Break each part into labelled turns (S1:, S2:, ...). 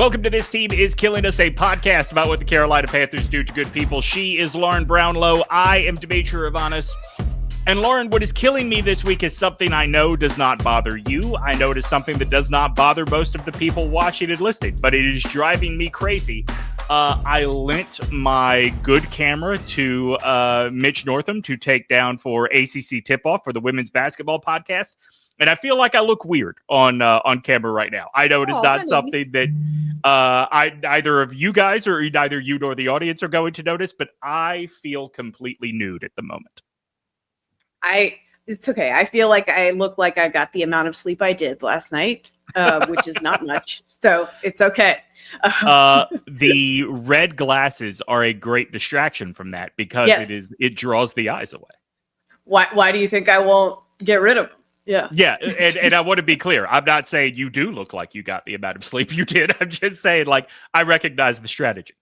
S1: Welcome to This Team is Killing Us, a podcast about what the Carolina Panthers do to good people. She is Lauren Brownlow. I am Demetri and And Lauren, what is killing me this week is something I know does not bother you. I know it is something that does not bother most of the people watching and listening, but it is driving me crazy. I lent my good camera to Mitch Northam to take down for ACC Tip-Off for the Women's Basketball Podcast. And I feel like I look weird on camera right now. I know it is not something that either of you guys or neither you nor the audience are going to notice, but I feel completely nude at the moment.
S2: It's okay. I feel like I look like I got the amount of sleep I did last night, which is not much. So it's okay.
S1: The red glasses are a great distraction from that because it draws the eyes away.
S2: Why do you think I won't get rid of them?
S1: Yeah. And I want to be clear. I'm not saying you do look like you got the amount of sleep you did. I'm just saying, I recognize the strategy.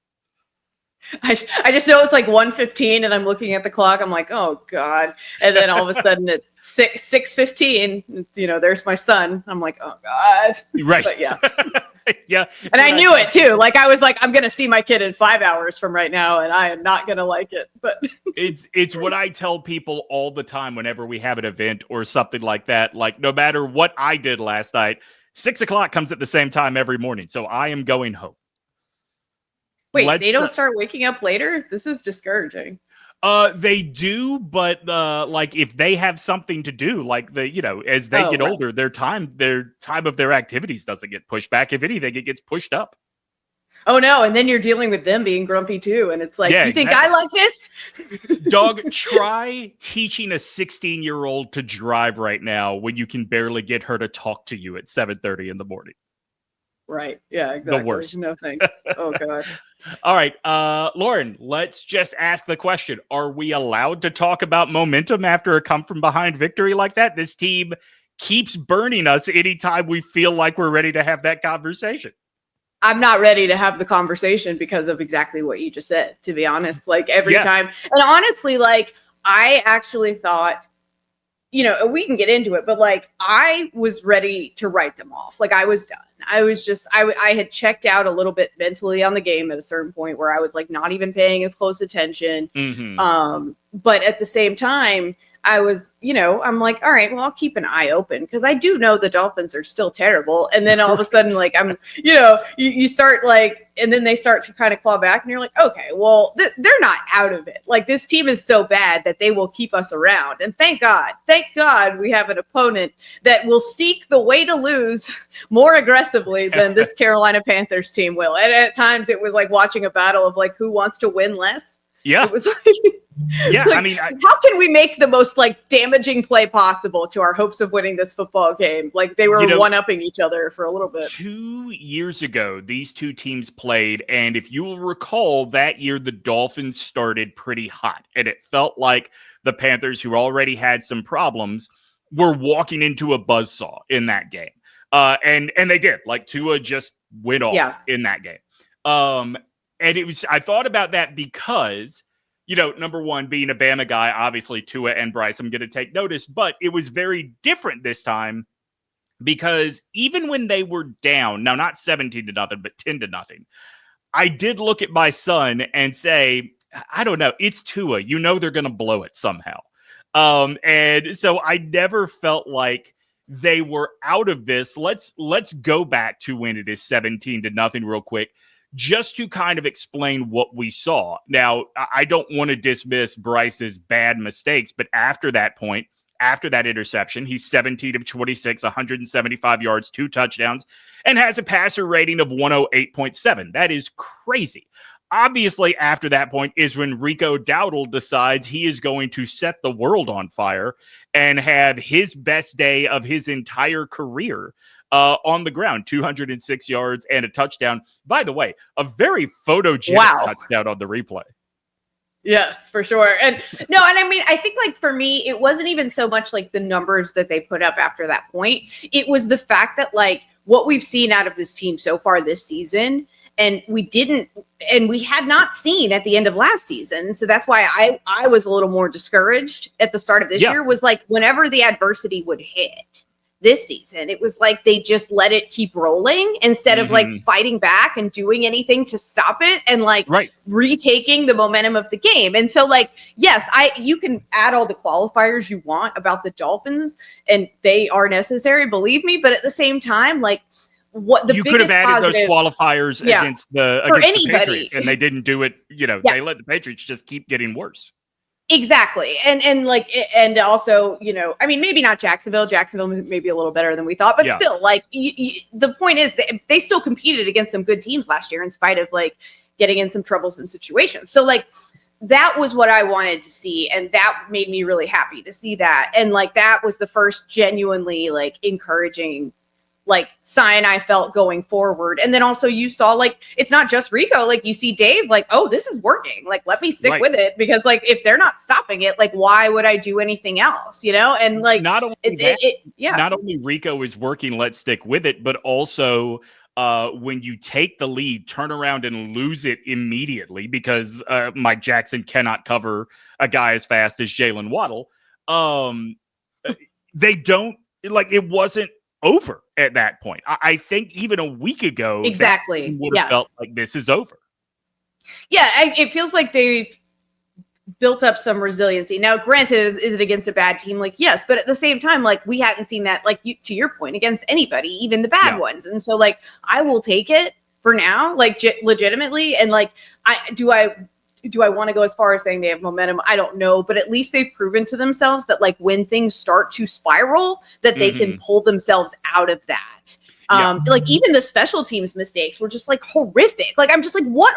S2: I just know it's like 1:15 and I'm looking at the clock. I'm like, oh God. And then all of a sudden at 6:15, there's my son. I'm like, oh God.
S1: Right.
S2: But yeah.
S1: Yeah.
S2: And I knew it too. I was like, I'm going to see my kid in 5 hours from right now and I am not going to like it. But
S1: it's what I tell people all the time whenever we have an event or something like that. No matter what I did last night, 6 o'clock comes at the same time every morning. So I am going home.
S2: Wait, they don't start waking up later? This is discouraging.
S1: They do, but if they have something to do, as they get older, their time of their activities doesn't get pushed back. If anything, it gets pushed up.
S2: Oh no, and then you're dealing with them being grumpy too, and it's like, you think I like this?
S1: Dog, try teaching a 16-year-old to drive right now when you can barely get her to talk to you at 7:30 in the morning.
S2: Right. Yeah, exactly.
S1: The worst.
S2: No thanks. Oh God.
S1: All right. Lauren, let's just ask the question. Are we allowed to talk about momentum after a come from behind victory like that? This team keeps burning us anytime we feel like we're ready to have that conversation.
S2: I'm not ready to have the conversation because of exactly what you just said, to be honest. Every time. And honestly, I actually thought, we can get into it, but I was ready to write them off. I was done. I was just, I had checked out a little bit mentally on the game at a certain point where I was not even paying as close attention. Mm-hmm. But at the same time, I was, I'm like, all right, well, I'll keep an eye open because I do know the Dolphins are still terrible. And then all of a sudden, I'm, you start and then they start to kind of claw back and you're like, okay, well, they're not out of it. This team is so bad that they will keep us around. And thank God we have an opponent that will seek the way to lose more aggressively than this Carolina Panthers team will. And at times it was like watching a battle of who wants to win less.
S1: Yeah.
S2: It was
S1: yeah,
S2: how can we make the most damaging play possible to our hopes of winning this football game? They were one-upping each other for a little bit.
S1: 2 years ago, these two teams played, and if you will recall, that year the Dolphins started pretty hot, and it felt like the Panthers, who already had some problems, were walking into a buzzsaw in that game. And they did. Tua just went off in that game. And I thought about that because number one, being a Bama guy, obviously Tua and Bryce, I'm going to take notice, but it was very different this time because even when they were down, now not 17-0, but 10-0, I did look at my son and say, I don't know, it's Tua. They're going to blow it somehow. And so I never felt like they were out of this. Let's go back to when it is 17-0 real quick, just to kind of explain what we saw. Now, I don't want to dismiss Bryce's bad mistakes, but after that point, after that interception, he's 17 of 26, 175 yards, 2 touchdowns, and has a passer rating of 108.7. That is crazy. Obviously, after that point is when Rico Dowdle decides he is going to set the world on fire and have his best day of his entire career on the ground, 206 yards and a touchdown. By the way, a very photogenic touchdown on the replay.
S2: Yes, for sure. And no, and I mean, I think for me, it wasn't even so much the numbers that they put up after that point. It was the fact that what we've seen out of this team so far this season, and we had not seen at the end of last season. So that's why I was a little more discouraged at the start of this year, was whenever the adversity would hit, this season. It was like they just let it keep rolling instead of like fighting back and doing anything to stop it and like retaking the momentum of the game. And so like, yes, you can add all the qualifiers you want about the Dolphins and they are necessary, believe me. But at the same time, like what the
S1: you
S2: biggest
S1: could have added
S2: positive,
S1: those qualifiers against the Patriots, and they didn't do it. You know, they let the Patriots just keep getting worse.
S2: Exactly. And also, you know, I mean, maybe not Jacksonville. Jacksonville may be a little better than we thought, but still, like, the point is that they still competed against some good teams last year in spite of, like, getting in some troublesome situations. So, like, that was what I wanted to see, and that made me really happy to see that. And, like, that was the first genuinely, like, encouraging like sign I felt going forward. And then also you saw like, it's not just Rico, like you see Dave like, oh, this is working. Like, let me stick with it because like, if they're not stopping it, like, why would I do anything else? You know? And like,
S1: not only not only Rico is working, let's stick with it, but also when you take the lead, turn around and lose it immediately because Mike Jackson cannot cover a guy as fast as Jalen Waddle. They don't like, it wasn't over at that point. I think even a week ago,
S2: exactly,
S1: would have felt like this is over.
S2: Yeah, it feels like they've built up some resiliency. Now, granted, is it against a bad team? Like, yes, but at the same time, like we hadn't seen that, like to your point, against anybody, even the bad ones. And so, like, I will take it for now, like legitimately. And like, do I want to go as far as saying they have momentum? I don't know, but at least they've proven to themselves that like when things start to spiral, that they can pull themselves out of that. Like even the special teams mistakes were just like horrific. Like, I'm just like, what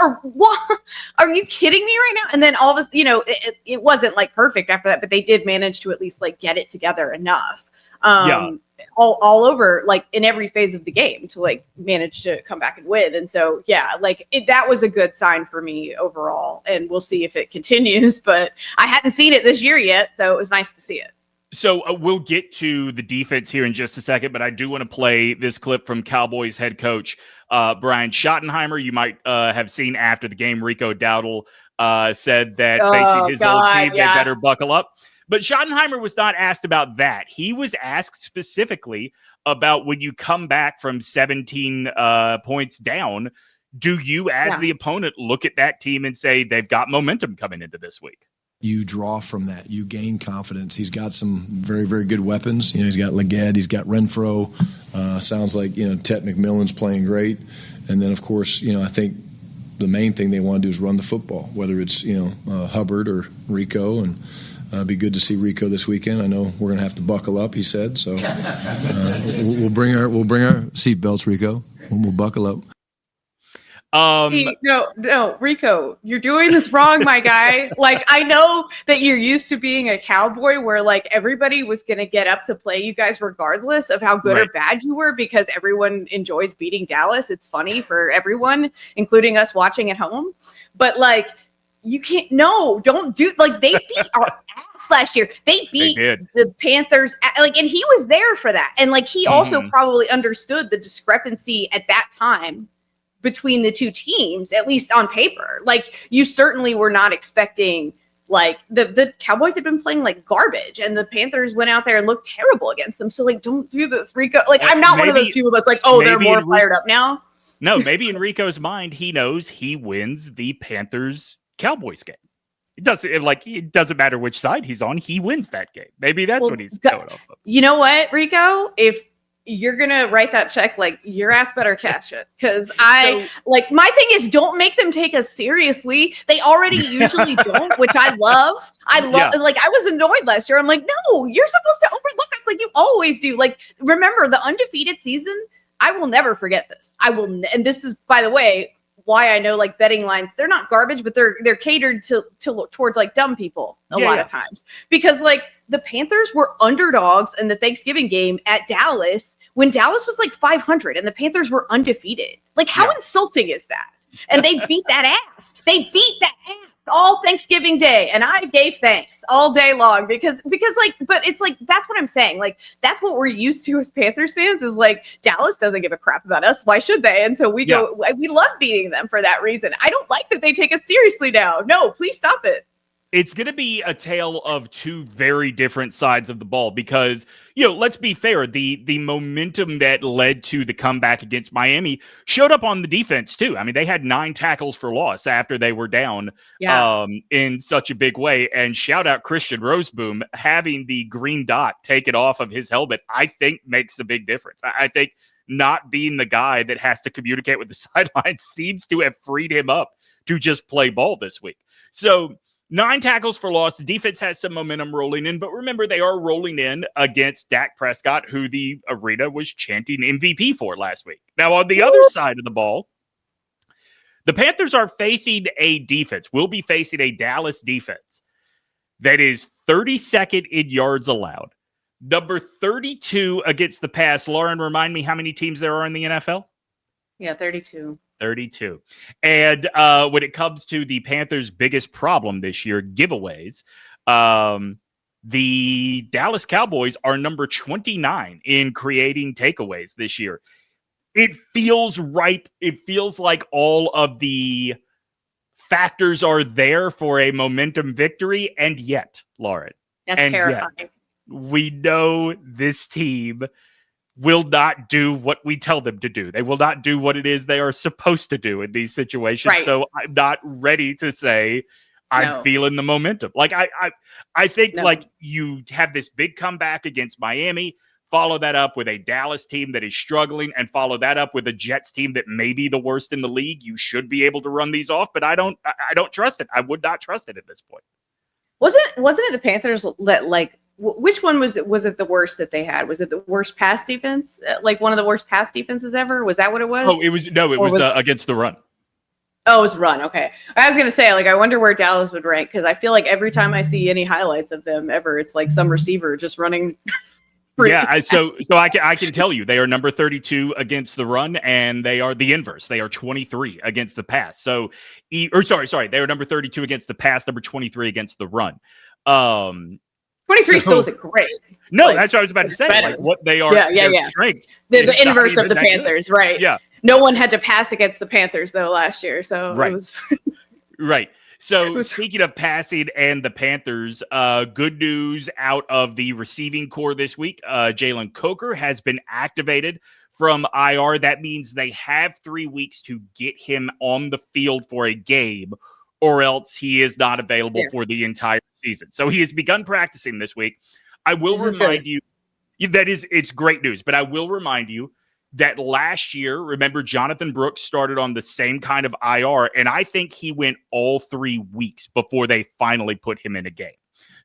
S2: are you kidding me right now? And then all of us, you know, it wasn't like perfect after that, but they did manage to at least like get it together enough. All over, like in every phase of the game to like manage to come back and win. And so, yeah, like that was a good sign for me overall. And we'll see if it continues, but I hadn't seen it this year yet. So it was nice to see it.
S1: So we'll get to the defense here in just a second, but I do want to play this clip from Cowboys head coach Brian Schottenheimer. You might have seen after the game, Rico Dowdle said that facing his old team, they better buckle up. But Schottenheimer was not asked about that. He was asked specifically about when you come back from 17 points down, do you, as the opponent, look at that team and say they've got momentum coming into this week?
S3: You draw from that. You gain confidence. He's got some very, very good weapons. You know, he's got Legette, he's got Renfro. Sounds like, you know, Tet McMillan's playing great. And then, of course, you know, I think the main thing they want to do is run the football, whether it's, you know, Hubbard or Rico. And be good to see Rico this weekend. I know we're going to have to buckle up, he said. So we'll bring our seatbelts, Rico. We'll buckle up.
S2: Hey, no, Rico, you're doing this wrong, my guy. Like, I know that you're used to being a Cowboy where like everybody was going to get up to play you guys regardless of how good or bad you were because everyone enjoys beating Dallas. It's funny for everyone, including us watching at home. But like, you can't, don't do, like, they beat our ass last year. They beat the Panthers, like, and he was there for that. And like, he also probably understood the discrepancy at that time between the two teams, at least on paper. Like, you certainly were not expecting, like, the Cowboys had been playing like garbage and the Panthers went out there and looked terrible against them. So like, don't do this, Rico. Like, I'm not one of those people that's like, oh, they're more fired up now.
S1: No, maybe in Rico's mind, he knows he wins the Panthers Cowboys game. It doesn't matter which side he's on. He wins that game. Maybe that's what he's going off of.
S2: You know what, Rico? If you're going to write that check, like, your ass better cash it. Because my thing is, don't make them take us seriously. They already usually don't, which I love. Like, I was annoyed last year. I'm like, no, you're supposed to overlook us like you always do. Like, remember the undefeated season? I will never forget this. And this is, by the way, why I know like betting lines, they're not garbage, but they're catered to towards like dumb people a lot of times, because like the Panthers were underdogs in the Thanksgiving game at Dallas when Dallas was like 500 and the Panthers were undefeated. Like, how insulting is that? And they beat that ass. They beat that ass all Thanksgiving Day. And I gave thanks all day long because like, but it's like, that's what I'm saying. Like, that's what we're used to as Panthers fans is like, Dallas doesn't give a crap about us. Why should they? And so we love beating them for that reason. I don't like that they take us seriously now. No, please stop it.
S1: It's going to be a tale of two very different sides of the ball because, let's be fair. The momentum that led to the comeback against Miami showed up on the defense too. I mean, they had 9 tackles for loss after they were down in such a big way. And shout out Christian Roseboom, having the green dot taken off of his helmet, I think makes a big difference. I think not being the guy that has to communicate with the sidelines seems to have freed him up to just play ball this week. So 9 tackles for loss. The defense has some momentum rolling in, but remember, they are rolling in against Dak Prescott, who the arena was chanting MVP for last week. Now, on the other side of the ball, the Panthers are facing a defense. Will be facing a Dallas defense that is 32nd in yards allowed, number 32 against the pass. Lauren, remind me how many teams there are in the NFL?
S2: Yeah, 32.
S1: 32. And when it comes to the Panthers' biggest problem this year, giveaways, the Dallas Cowboys are number 29 in creating takeaways this year. It feels ripe. It feels like all of the factors are there for a momentum victory. And yet, Lauren,
S2: that's terrifying.
S1: We know this team will not do what we tell them to do. They will not do what it is they are supposed to do in these situations. Right. So I'm not ready to say I'm feeling the momentum. Like I think like you have this big comeback against Miami, follow that up with a Dallas team that is struggling, and follow that up with a Jets team that may be the worst in the league. You should be able to run these off, but I don't trust it. I would not trust it at this point.
S2: Wasn't it the Panthers that like, which one was it? Was it the worst that they had? Was it the worst pass defense? Like one of the worst pass defenses ever? Was that what it was?
S1: Oh, it was against the run.
S2: Oh, it was run. Okay. I was going to say, like, I wonder where Dallas would rank, because I feel like every time I see any highlights of them ever, it's like some receiver just running.
S1: Yeah. So I can tell you they are number 32 against the run, and they are the inverse. They are 23 against the pass. So, sorry. They are number 32 against the pass, number 23 against the run.
S2: 23 still isn't great.
S1: No, like, that's what I was about to say. Like what they are.
S2: Yeah.
S1: Strength
S2: the inverse of the Panthers, good. Right?
S1: Yeah.
S2: No one had to pass against the Panthers though last year, so
S1: right.
S2: It was
S1: right. So speaking of passing and the Panthers, good news out of the receiving core this week. JalenCoker has been activated from IR. That means they have 3 weeks to get him on the field for a game, or else he is not available for the entire season. So he has begun practicing this week. I will remind you that it's great news, but I will remind you that last year, remember, Jonathan Brooks started on the same kind of IR, and I think he went all 3 weeks before they finally put him in a game.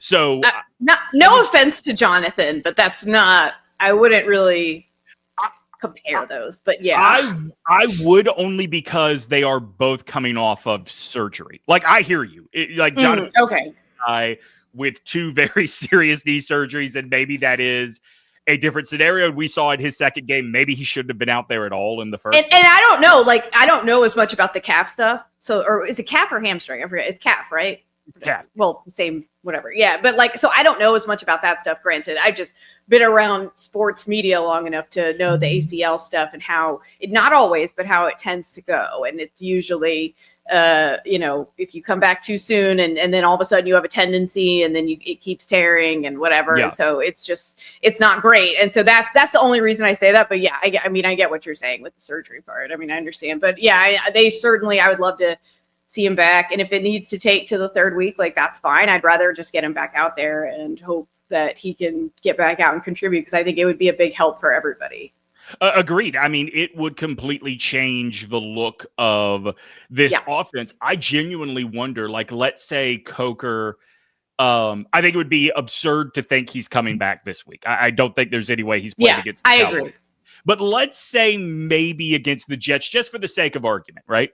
S1: So
S2: no offense to Jonathan, but that's not, I wouldn't really compare those, but yeah.
S1: I would, only because they are both coming off of surgery. Like, I hear you. Jonathan, with 2 very serious knee surgeries, and maybe that is a different scenario. We saw in his second game, maybe he shouldn't have been out there at all in the first.
S2: And I don't know, like, I don't know as much about the calf stuff. So, or is it calf or hamstring? I forget. It's calf, right?
S1: Calf.
S2: Well, same, whatever. Yeah. But like, so I don't know as much about that stuff. Granted, I've just been around sports media long enough to know the ACL stuff and how it, not always, but how it tends to go. And it's usually, if you come back too soon and then all of a sudden you have a tendency and then it keeps tearing and whatever. Yeah. And so it's not great. And so that's the only reason I say that. But yeah, I get what you're saying with the surgery part. I mean, I understand, but yeah, I would love to see him back. And if it needs to take to the 3rd week, like, that's fine. I'd rather just get him back out there and hope that he can get back out and contribute, because I think it would be a big help for everybody.
S1: Agreed. I mean, it would completely change the look of this offense. I genuinely wonder, like, let's say Coker, I think it would be absurd to think he's coming back this week. I don't think there's any way he's playing against the Cowboys. Agree. But let's say maybe against the Jets, just for the sake of argument, right?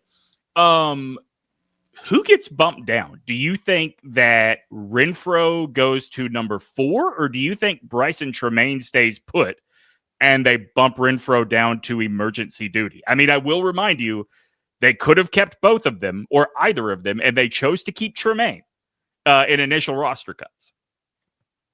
S1: Who gets bumped down? Do you think that Renfrow goes to number 4, or do you think Bryson Tremaine stays put and they bump Renfrow down to emergency duty? I mean, I will remind you, they could have kept both of them or either of them, and they chose to keep Tremaine in initial roster cuts.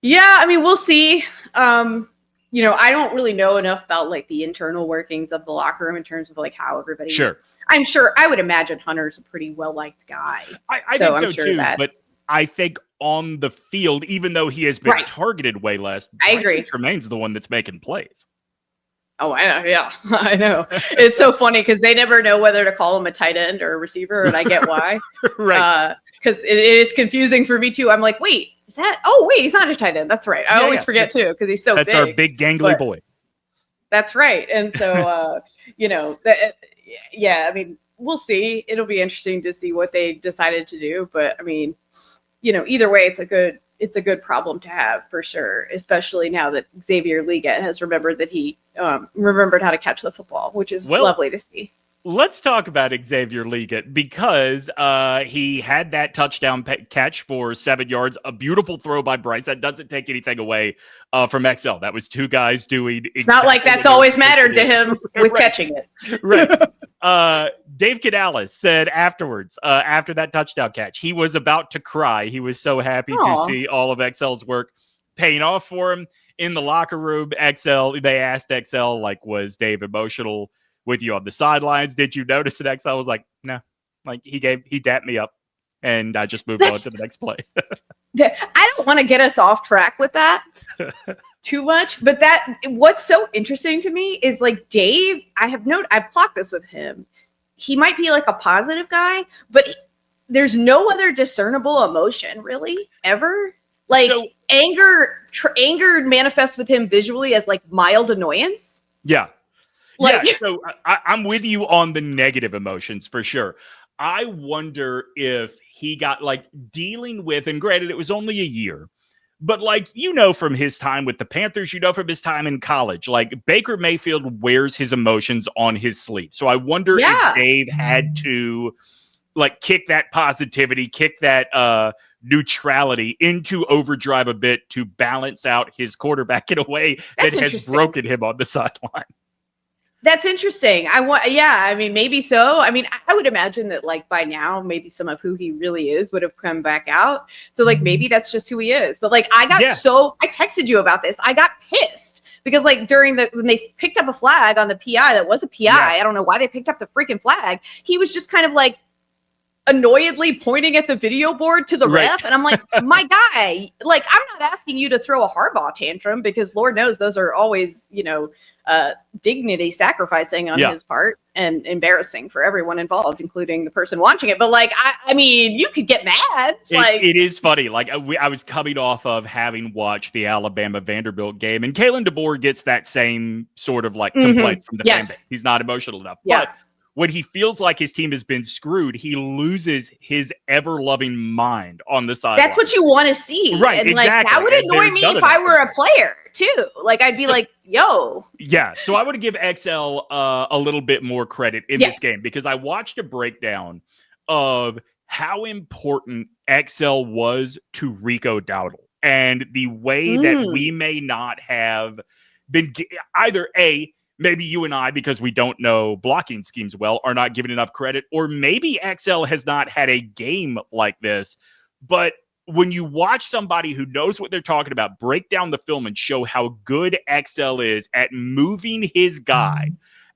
S2: Yeah, I mean, we'll see. I don't really know enough about like the internal workings of the locker room in terms of like how everybody.
S1: Sure.
S2: I'm sure. I would imagine Hunter's a pretty well-liked guy.
S1: I think so too. But I think on the field, even though he has been targeted way less,
S2: I agree.
S1: Tremaine's the one that's making plays.
S2: Oh, I know. Yeah, I know. It's so funny because they never know whether to call him a tight end or a receiver, and I get why.
S1: Right.
S2: Because it is confusing for me too. I'm like, wait, is that? Oh, wait, he's not a tight end. That's right. I always forget too because he's so big.
S1: That's our big gangly boy.
S2: That's right. And so, I mean, we'll see. It'll be interesting to see what they decided to do. But I mean, either way, it's a good problem to have for sure, especially now that Xavier Leggett has remembered that he remembered how to catch the football, which is lovely to see.
S1: Let's talk about Xavier Leggett because he had that touchdown catch for 7 yards, a beautiful throw by Bryce. That doesn't take anything away from XL. That was two guys doing.
S2: It's not like that's always mattered to him with catching it.
S1: Right. Dave Canales said afterwards, after that touchdown catch, he was about to cry. He was so happy to see all of XL's work paying off for him in the locker room. They asked XL, like, was Dave emotional with you on the sidelines? Did you notice that XL was like, no, like he dapped me up and I just moved on to the next play.
S2: I don't want to get us off track with that too much, but what's so interesting to me is like Dave, I've clocked this with him. He might be like a positive guy, but there's no other discernible emotion really ever. Like anger manifests with him visually as like mild annoyance.
S1: Yeah. So I'm with you on the negative emotions for sure. I wonder if he got like dealing with, and granted, it was only a year, but like, from his time with the Panthers, from his time in college, like Baker Mayfield wears his emotions on his sleeve. So I wonder if Dave had to like kick that positivity, kick that neutrality into overdrive a bit to balance out his quarterback in a way that has broken him on the sideline.
S2: That's interesting. I mean, maybe so. I mean, I would imagine that like by now, maybe some of who he really is would have come back out. So like, maybe that's just who he is. But like, I texted you about this. I got pissed because like when they picked up a flag on the PI, that was a PI. I don't know why they picked up the freaking flag. He was just kind of like annoyedly pointing at the video board to the ref. And I'm like, my guy, like, I'm not asking you to throw a Harbaugh tantrum because Lord knows those are always, dignity sacrificing on his part and embarrassing for everyone involved, including the person watching it. But like, I mean, you could get mad.
S1: It is funny. Like I was coming off of having watched the Alabama Vanderbilt game, and Kalen DeBoer gets that same sort of like complaint from the fan base. He's not emotional enough.
S2: Yeah.
S1: But when he feels like his team has been screwed, he loses his ever-loving mind on the side.
S2: That's what you want to see.
S1: Right,
S2: and
S1: exactly.
S2: Like, that would annoy me if I were a player, too. Like, I'd be like, yo.
S1: Yeah, so I would give XL a little bit more credit in this game because I watched a breakdown of how important XL was to Rico Dowdle and the way that we may not have been either maybe you and I, because we don't know blocking schemes well, are not given enough credit, or maybe XL has not had a game like this. But when you watch somebody who knows what they're talking about break down the film and show how good XL is at moving his guy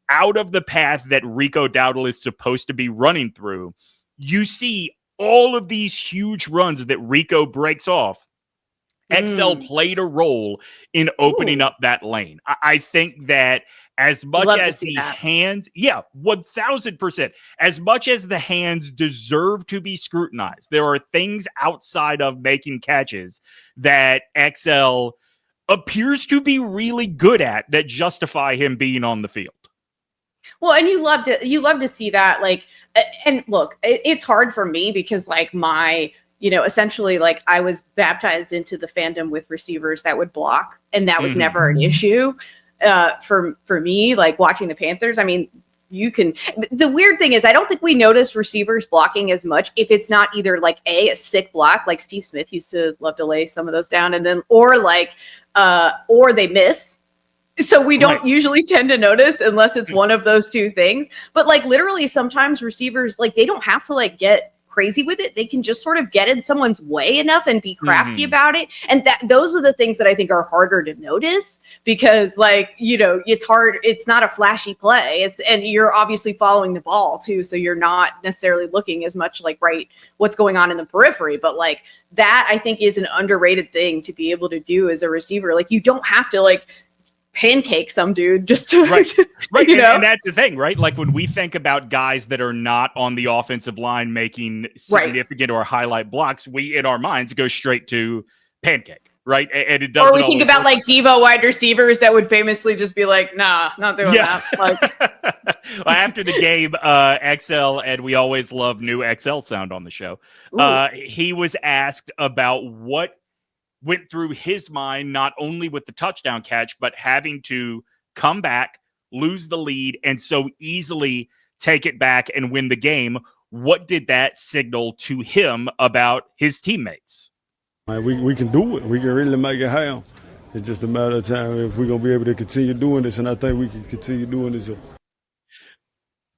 S1: out of the path that Rico Dowdle is supposed to be running through, you see all of these huge runs that Rico breaks off. XL played a role in opening up that lane. I think that as much as the hands, 1000%, as much as the hands deserve to be scrutinized, there are things outside of making catches that XL appears to be really good at that justify him being on the field.
S2: Well, and you love to see that. Like, and look, it's hard for me because like essentially, like I was baptized into the fandom with receivers that would block, and that was never an issue for me. Like watching the Panthers, I mean, the weird thing is I don't think we notice receivers blocking as much if it's not either like a sick block, like Steve Smith used to love to lay some of those down, and then or they miss. So we don't usually tend to notice unless it's one of those two things. But like literally sometimes receivers, like they don't have to like get crazy with it. They can just sort of get in someone's way enough and be crafty about it. And those are the things that I think are harder to notice because like, it's hard. It's not a flashy play. And you're obviously following the ball too. So you're not necessarily looking as much like, what's going on in the periphery, but like that I think is an underrated thing to be able to do as a receiver. Like, you don't have to like pancake some dude just to
S1: right.
S2: You know?
S1: And that's the thing, right? Like when we think about guys that are not on the offensive line making significant or highlight blocks, we in our minds go straight to pancake, right? And it doesn't.
S2: Or we think about like Devo wide receivers that would famously just be like, nah, not doing that. Like,
S1: well, after the game, XL, and we always love new XL sound on the show. He was asked about what went through his mind, not only with the touchdown catch, but having to come back, lose the lead, and so easily take it back and win the game. What did that signal to him about his teammates?
S4: We can do it. We can really make it happen. It's just a matter of time if we're going to be able to continue doing this, and I think we can continue doing this.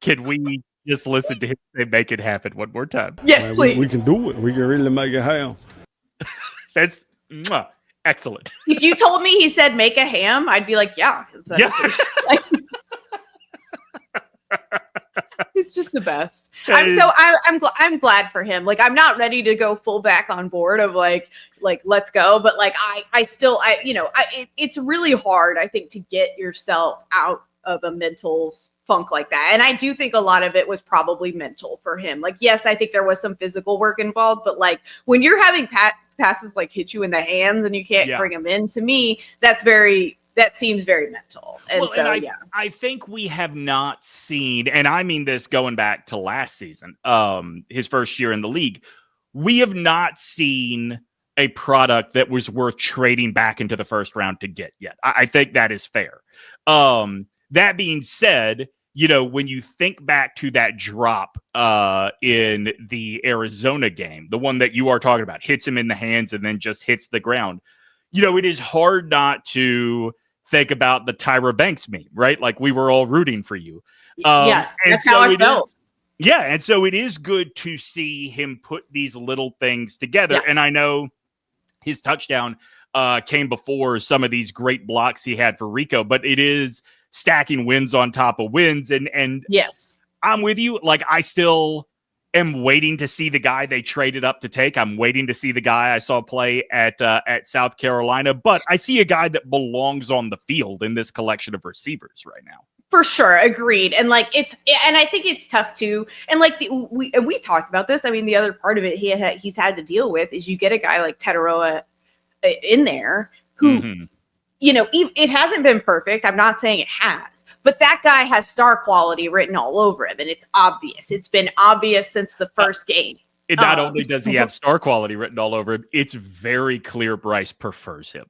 S1: Can we just listen to him say make it happen one more time?
S2: Yes, please.
S4: We can do it. We can really make it happen.
S1: That's excellent.
S2: If you told me he said make a ham, I'd be like, yeah. It's just the best. I'm glad for him. Like, I'm not ready to go full back on board of like let's go, but like it's really hard, I think, to get yourself out of a mental funk like that. And I do think a lot of it was probably mental for him. Like, yes, I think there was some physical work involved, but like when you're having passes like hit you in the hands and you can't bring them in, to me, that seems very mental. And
S1: I think we have not seen, and I mean this going back to last season, his first year in the league, we have not seen a product that was worth trading back into the first round to get yet. I think that is fair. That being said, when you think back to that drop in the Arizona game, the one that you are talking about, hits him in the hands and then just hits the ground, it is hard not to think about the Tyra Banks meme, right? Like, we were all rooting for you.
S2: Yes, that's how I felt.
S1: And so it is good to see him put these little things together. Yeah. And I know his touchdown came before some of these great blocks he had for Rico, but it is stacking wins on top of wins. And
S2: yes,
S1: I'm with you. Like, I still am waiting to see the guy they traded up to take. I'm waiting to see the guy I saw play at South Carolina, but I see a guy that belongs on the field in this collection of receivers right now.
S2: For sure. Agreed. And like, and I think it's tough too. And like we talked about this. I mean, the other part of it he's had to deal with is you get a guy like Tetaroa in there who, it hasn't been perfect. I'm not saying it has, but that guy has star quality written all over him, and it's obvious. It's been obvious since the first game.
S1: Not only does he have star quality written all over him, it's very clear Bryce prefers him.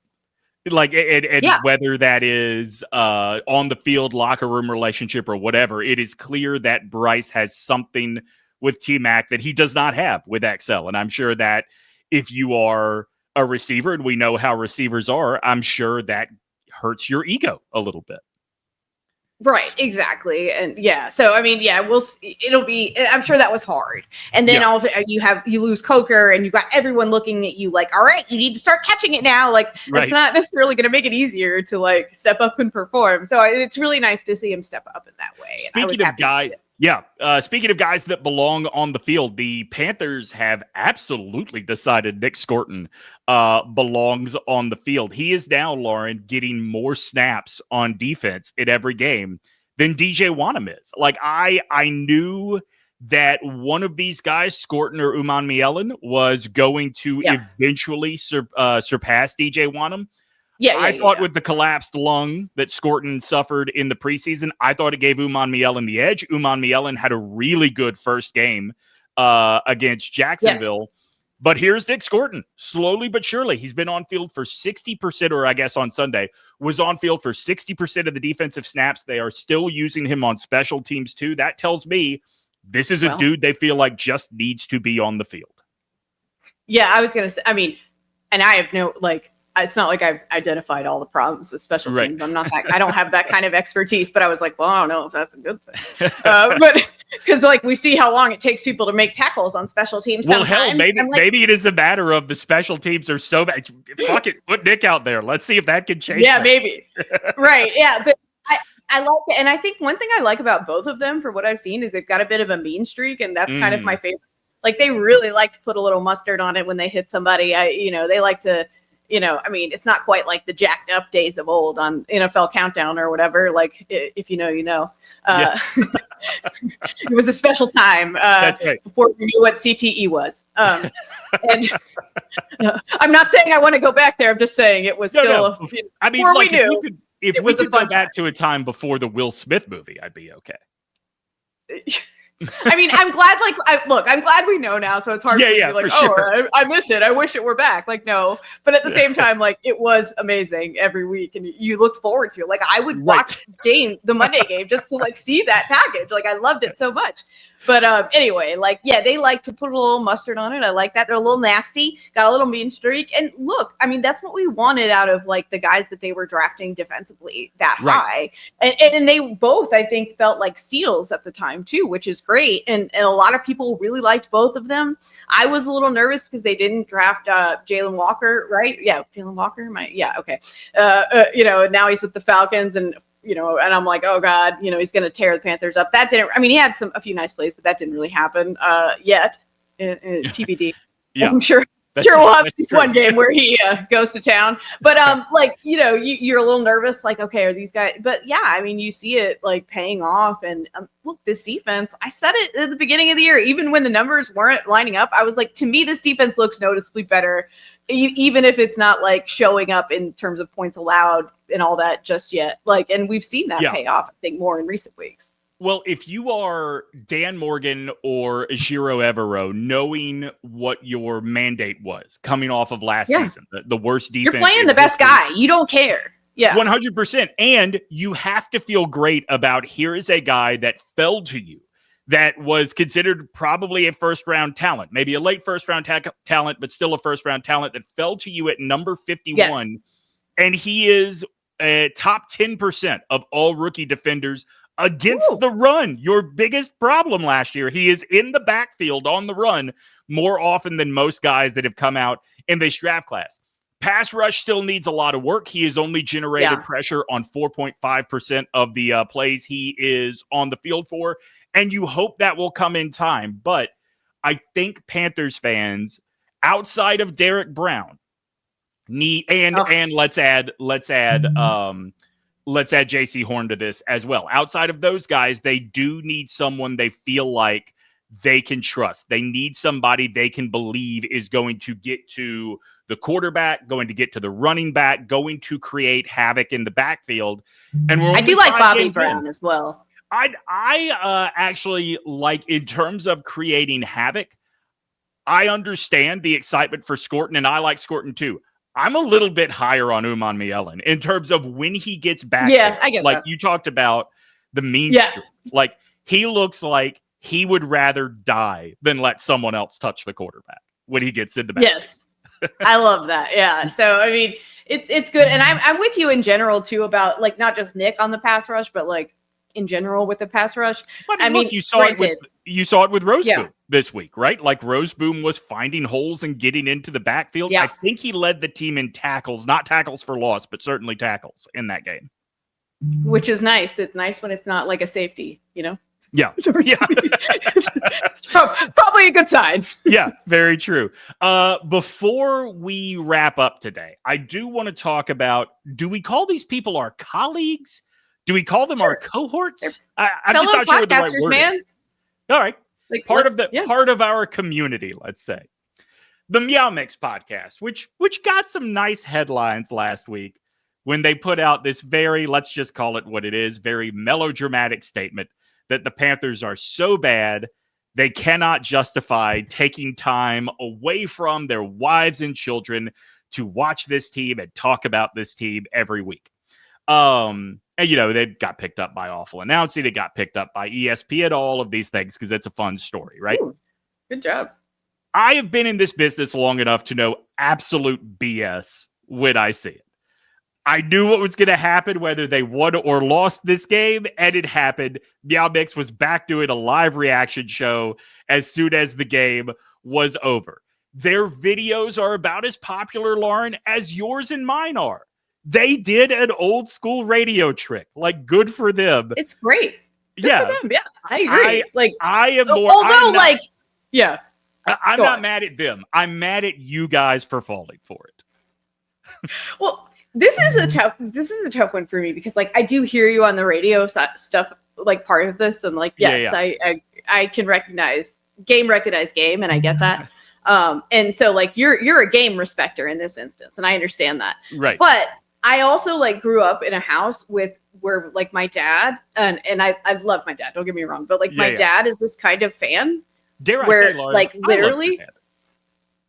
S1: Like, and whether that is on the field, locker room relationship, or whatever, it is clear that Bryce has something with T-Mac that he does not have with XL. And I'm sure that if you are a receiver, and we know how receivers are, I'm sure that hurts your ego a little bit.
S2: Right, exactly. And so I mean, it'll be, I'm sure that was hard. And then also you lose Coker, and you've got everyone looking at you like, all right, you need to start catching it now. Like, it's not necessarily going to make it easier to like step up and perform. So it's really nice to see him step up in that way.
S1: Speaking of guys that belong on the field, the Panthers have absolutely decided NicScourton belongs on the field. He is now, Lauren, getting more snaps on defense in every game than DJ Wanham is. Like, I knew that one of these guys, Scourton or Uman Mielen, was going to eventually surpass DJ Wanham. I thought with the collapsed lung that Scourton suffered in the preseason, I thought it gave Uman Mielen the edge. Uman Mielen had a really good first game against Jacksonville. Yes. But here's NicScourton, slowly but surely. He's been on field for 60%, or I guess on Sunday, was on field for 60% of the defensive snaps. They are still using him on special teams too. That tells me this is a dude they feel like just needs to be on the field. Yeah,
S2: I was going to say, I mean, and I have no, like, it's not like I've identified all the problems with special teams. I'm not that, I don't have that kind of expertise, but I was like, well, I don't know if that's a good thing. But because like we see how long it takes people to make tackles on special teams.
S1: Well, hell, maybe it is a matter of the special teams are so bad. Fuck it, put Nick out there. Let's see if that can change.
S2: Yeah, maybe. Right. Yeah, but I like it, and I think one thing I like about both of them, for what I've seen, is they've got a bit of a mean streak, and that's kind of my favorite Like they really like to put a little mustard on it when they hit somebody. They like to, I mean, it's not quite like the jacked up days of old on NFL Countdown or whatever. Like if you know, you know. It was a special time
S1: That's right.
S2: before we knew what CTE was. And I'm not saying I want to go back there. I'm just saying it was still.
S1: I mean, like if we could go back to a time before the Will Smith movie, I'd be okay.
S2: I mean, I'm glad. I'm glad we know now. So it's hard to be like, sure. I miss it. I wish it were back. Like, no, but at the same time, like, it was amazing every week, and you looked forward to it. Like, I would watch the Monday game just to like see that package. Like, I loved it so much. But anyway, like, yeah, they like to put a little mustard on it. I like that. They're a little nasty, got a little mean streak. And look, I mean, that's what we wanted out of like the guys that they were drafting defensively that high. And they both, I think, felt like steals at the time too, which is great. And a lot of people really liked both of them. I was a little nervous because they didn't draft Jalen Walker, right? Yeah, Jalen Walker. Okay. Now he's with the Falcons and and I'm like, oh God, he's going to tear the Panthers up. That didn't, I mean, he had a few nice plays, but that didn't really happen yet. TBD.
S1: Yeah.
S2: I'm sure we'll have this one game where he goes to town. But you're a little nervous, like, okay, are these guys? But yeah, I mean, you see it like paying off. And look, this defense, I said it at the beginning of the year, even when the numbers weren't lining up, I was like, to me, this defense looks noticeably better, even if it's not like showing up in terms of points allowed and all that just yet. Like, and we've seen that pay off, I think, more in recent weeks.
S1: Well, if you are Dan Morgan or Ejiro Evero, knowing what your mandate was coming off of last season, the worst defense.
S2: You're playing the best guy. You don't care. Yeah.
S1: 100%. And you have to feel great about here is a guy that fell to you that was considered probably a first-round talent, maybe a late first-round talent, but still a first-round talent that fell to you at number 51. Yes. And he is a top 10% of all rookie defenders against the run. Your biggest problem last year. He is in the backfield on the run more often than most guys that have come out in this draft class. Pass rush still needs a lot of work. He has only generated pressure on 4.5% of the plays he is on the field for. And you hope that will come in time. But I think Panthers fans, outside of Derek Brown, need and let's add JC Horn to this as well. Outside of those guys, they do need someone they feel like they can trust. They need somebody they can believe is going to get to the quarterback, going to get to the running back, going to create havoc in the backfield. And I
S2: do like Bobby Brown as well.
S1: I actually like, in terms of creating havoc, I understand the excitement for SCourton, and I like SCourton too. I'm a little bit higher on Uman in terms of when he gets back.
S2: Yeah, I get
S1: like
S2: that.
S1: You talked about the mean streak. Like, he looks like he would rather die than let someone else touch the quarterback when he gets in the back.
S2: Yes, I love that. Yeah. So, I mean, it's good. And I'm with you in general too about like not just Nick on the pass rush, but like in general with the pass rush.
S1: I mean, look, you saw it with Roseboom this week, right? Like Roseboom was finding holes and getting into the backfield. Yeah. I think he led the team in tackles, not tackles for loss, but certainly tackles in that game.
S2: Which is nice. It's nice when it's not like a safety,
S1: Yeah.
S2: It's probably a good sign.
S1: Yeah, very true. Before we wrap up today, I do want to talk about, do we call these people our colleagues? Do we call them our cohorts? I'm just not sure what the right word is. All right. Like, part of our community, let's say. The MeowMix podcast, which got some nice headlines last week when they put out this very, let's just call it what it is, very melodramatic statement that the Panthers are so bad they cannot justify taking time away from their wives and children to watch this team and talk about this team every week. And, they got picked up by Awful Announcing. It got picked up by ESPN, all of these things, because it's a fun story, right?
S2: Ooh, good job.
S1: I have been in this business long enough to know absolute BS when I see it. I knew what was going to happen, whether they won or lost this game, and it happened. MeowMix was back doing a live reaction show as soon as the game was over. Their videos are about as popular, Lauren, as yours and mine are. They did an old school radio trick. Like, good for them.
S2: It's great. Good for them. Yeah, I agree.
S1: I am more.
S2: Although,
S1: I'm
S2: Go
S1: not
S2: on.
S1: mad at them. I'm mad at you guys for falling for it.
S2: Well, this is a tough one for me because like I do hear you on the radio stuff, like part of this, and like yes,
S1: Yeah.
S2: I can recognize game, and I get that. And so like you're a game respecter in this instance, and I understand that.
S1: Right.
S2: But I also like grew up in a house where like my dad and I love my dad, don't get me wrong, but like my dad is this kind of fan.
S1: Dare I
S2: where
S1: say, Lauren,
S2: like
S1: I love your
S2: literally
S1: dad.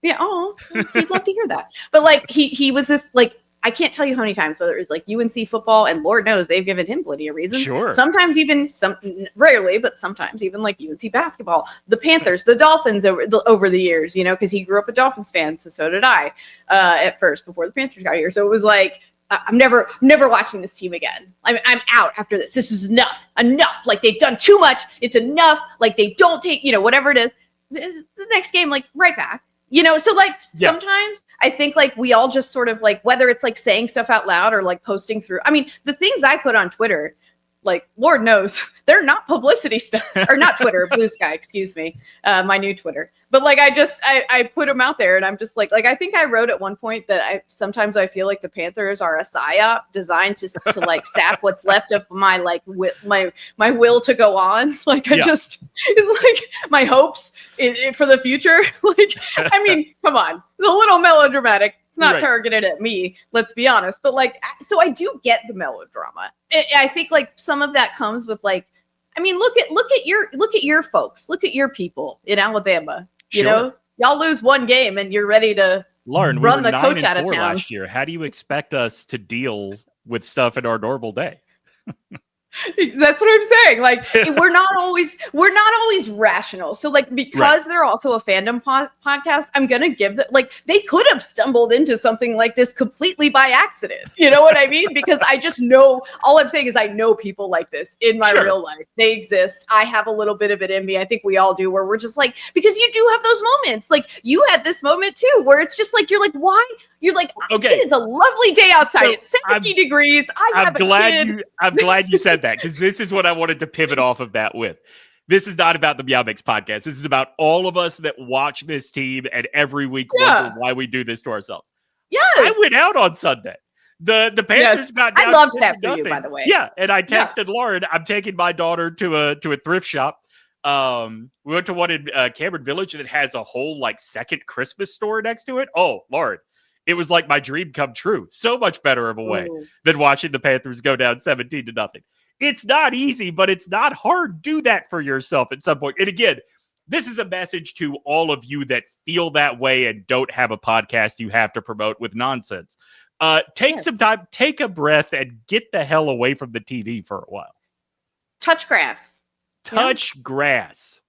S2: yeah, oh, he'd love to hear that. But like he was this like I can't tell you how many times, whether it was like UNC football, and Lord knows they've given him plenty of reasons.
S1: Sure.
S2: Sometimes even rarely, but sometimes even like UNC basketball, the Panthers, the Dolphins over the years, you know, because he grew up a Dolphins fan, so did I at first before the Panthers got here. So it was like I'm never watching this team again. I'm out after this. This is enough. Like they've done too much. It's enough. Like they don't take, you know, whatever it is. This is the next game, like right back. You know, so like sometimes I think like we all just sort of like whether it's like saying stuff out loud or like posting through. I mean, the things I put on Twitter, like Lord knows they're not publicity stuff or not Twitter, Blue Sky, excuse me, my new Twitter. But like I put them out there and I'm just like I think I wrote at one point that sometimes I feel like the Panthers are a psyop designed to like sap what's left of my like my will to go on. Like I just it's like my hopes for the future. Like I mean, come on, it's a little melodramatic. It's not targeted at me, let's be honest. But like, so I do get the melodrama. I think like some of that comes with like, I mean, look at your folks, look at your people in Alabama. You know, y'all lose one game and you're ready to
S1: Lauren,
S2: run
S1: we were
S2: the coach
S1: 9-4
S2: out of town
S1: last year. How do you expect us to deal with stuff in our normal day?
S2: That's what I'm saying. Like we're not always rational. So like because they're also a fandom podcast, I'm gonna give that like they could have stumbled into something like this completely by accident. You know what I mean? Because I just know all I'm saying is I know people like this in my real life. They exist. I have a little bit of it in me. I think we all do, where we're just like because you do have those moments. Like you had this moment too, where it's just like you're like why. You're like, okay, it is a lovely day outside. So it's 70 degrees. I'm
S1: glad you said that because this is what I wanted to pivot off of that with. This is not about the MeowMix podcast. This is about all of us that watch this team and every week wonder why we do this to ourselves.
S2: Yes.
S1: I went out on Sunday. The Panthers got down.
S2: I loved that for you, by the way.
S1: Yeah, and I texted Lauren, I'm taking my daughter to a thrift shop. We went to one in Cameron Village that has a whole like second Christmas store next to it. Oh, Lord. It was like my dream come true. So much better of a way than watching the Panthers go down 17-0. It's not easy, but it's not hard. Do that for yourself at some point. And again, this is a message to all of you that feel that way and don't have a podcast you have to promote with nonsense. Take some time, take a breath, and get the hell away from the TV for a while.
S2: Touch grass.
S1: Touch grass.